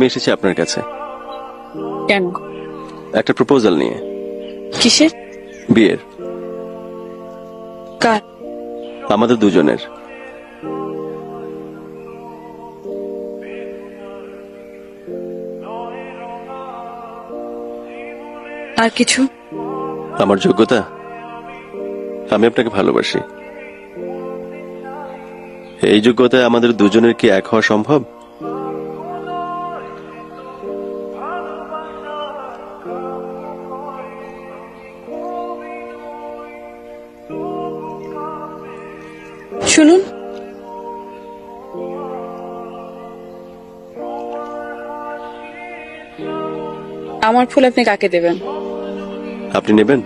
আমি এসেছি আপনার কাছে কেন? একটা প্রপোজাল নিয়ে। কিসের? বিয়ের। কার? আমাদের দুজনের। আর কিছু? আমার যোগ্যতা, আমি আপনাকে ভালোবাসি। এই যোগ্যতায় আমাদের দুজনের কি এক হওয়া সম্ভব? শুনুন, আমার ফুল আপনি কাকে দেবেন? আপনি নেবেন?